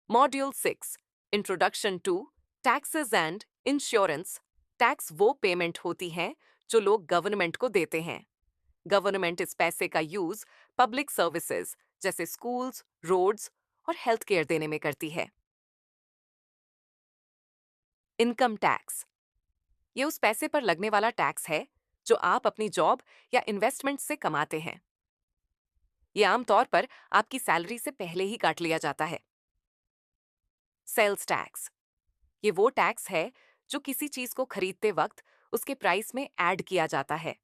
Module 6 introduction to taxes and insurance. Tax वो payment होती हैं जो लोग गवर्नमेंट को देते हैं। गवर्नमेंट इस पैसे का यूज पब्लिक सर्विसेज जैसे स्कूल्स, रोड्स और हेल्थ केयर देने में करती है। इनकम टैक्स ये उस पैसे पर लगने वाला टैक्स है जो आप अपनी जॉब या इन्वेस्टमेंट से कमाते हैं। ये आमतौर पर आपकी सैलरी से पहले ही काट लिया जाता है। सेल्स टैक्स ये वो टैक्स है जो किसी चीज को खरीदते वक्त उसके प्राइस में ऐड किया जाता है।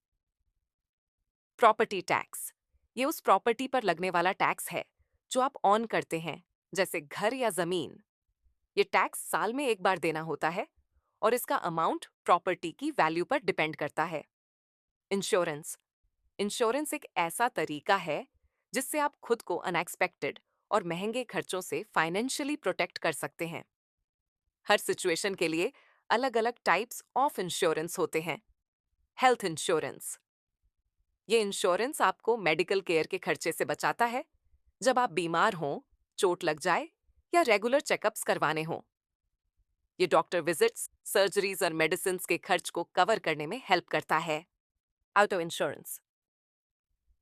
प्रॉपर्टी टैक्स ये उस प्रॉपर्टी पर लगने वाला टैक्स है जो आप ऑन करते हैं, जैसे घर या जमीन। ये टैक्स साल में एक बार देना होता है और इसका अमाउंट प्रॉपर्टी की वैल्यू पर डिपेंड करता है। इंश्योरेंस इंश्योरेंस एक ऐसा तरीका है जिससे आप खुद को अनएक्सपेक्टेड और महंगे खर्चों से फाइनेंशियली प्रोटेक्ट कर सकते हैं। हर सिचुएशन के लिए अलग अलग टाइप्स ऑफ इंश्योरेंस होते हैं। हेल्थ इंश्योरेंस ये इंश्योरेंस आपको मेडिकल केयर के खर्चे से बचाता है जब आप बीमार हों, चोट लग जाए या रेगुलर चेकअप्स करवाने हों। ये डॉक्टर विजिट्स, सर्जरीज और मेडिसिन के खर्च को कवर करने में हेल्प करता है। ऑटो इंश्योरेंस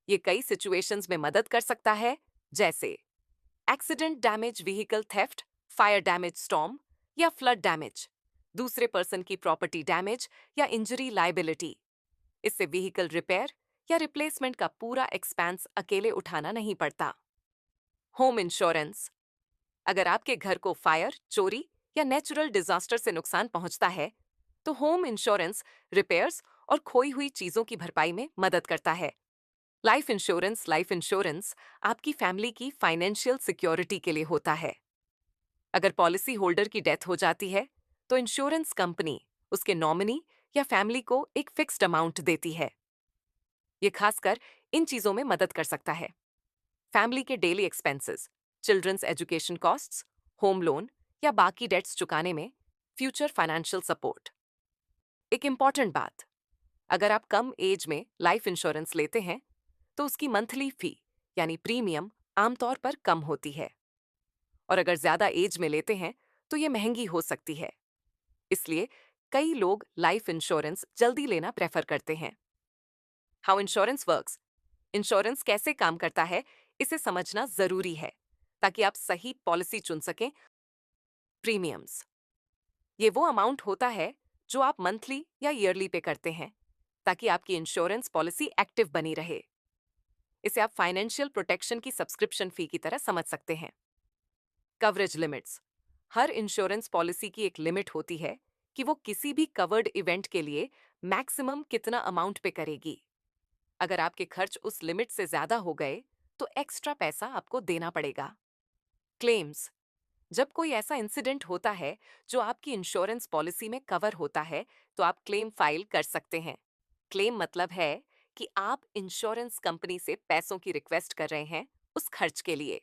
ये कई सिचुएशंस में मदद कर सकता है, जैसे accident damage, vehicle theft, fire damage, storm या फ्लड डैमेज, दूसरे पर्सन की प्रॉपर्टी डैमेज या इंजरी लाइबिलिटी। इससे व्हीकल रिपेयर या रिप्लेसमेंट का पूरा एक्सपेंस अकेले उठाना नहीं पड़ता। होम इंश्योरेंस अगर आपके घर को फायर, चोरी या नेचुरल डिजास्टर से नुकसान पहुंचता है, तो होम इंश्योरेंस रिपेयर्स और खोई हुई चीजों की भरपाई में मदद करता है। लाइफ इंश्योरेंस आपकी फैमिली की फाइनेंशियल सिक्योरिटी के लिए होता है। अगर पॉलिसी होल्डर की डेथ हो जाती है, तो इंश्योरेंस कंपनी उसके नॉमिनी या फैमिली को एक फिक्स्ड अमाउंट देती है। ये खासकर इन चीजों में मदद कर सकता है: फैमिली के daily expenses, children's education costs, home loan या बाकी डेट्स चुकाने में, फ्यूचर फाइनेंशियल सपोर्ट। एक इंपॉर्टेंट बात, अगर आप कम एज में लाइफ इंश्योरेंस लेते हैं तो उसकी मंथली फी यानी प्रीमियम आमतौर पर कम होती है, और अगर ज्यादा एज में लेते हैं तो ये महंगी हो सकती है। इसलिए कई लोग लाइफ इंश्योरेंस जल्दी लेना प्रेफर करते हैं। हाउ इंश्योरेंस वर्क्स इंश्योरेंस कैसे काम करता है, इसे समझना जरूरी है ताकि आप सही पॉलिसी चुन सकें। प्रीमियम्स ये वो अमाउंट होता है जो आप मंथली या ईयरली पे करते हैं ताकि आपकी इंश्योरेंस पॉलिसी एक्टिव बनी रहे। इसे आप फाइनेंशियल प्रोटेक्शन की सब्सक्रिप्शन फी की तरह समझ सकते हैं। कवरेज लिमिट्स हर इंश्योरेंस पॉलिसी की एक लिमिट होती है कि वो किसी भी कवर्ड इवेंट के लिए मैक्सिमम कितना अमाउंट पे करेगी। अगर आपके खर्च उस लिमिट से ज्यादा हो गए तो एक्स्ट्रा पैसा आपको देना पड़ेगा। क्लेम्स जब कोई ऐसा इंसिडेंट होता है जो आपकी इंश्योरेंस पॉलिसी में कवर होता है, तो आप क्लेम फाइल कर सकते हैं। क्लेम मतलब है कि आप इंश्योरेंस कंपनी से पैसों की रिक्वेस्ट कर रहे हैं उस खर्च के लिए।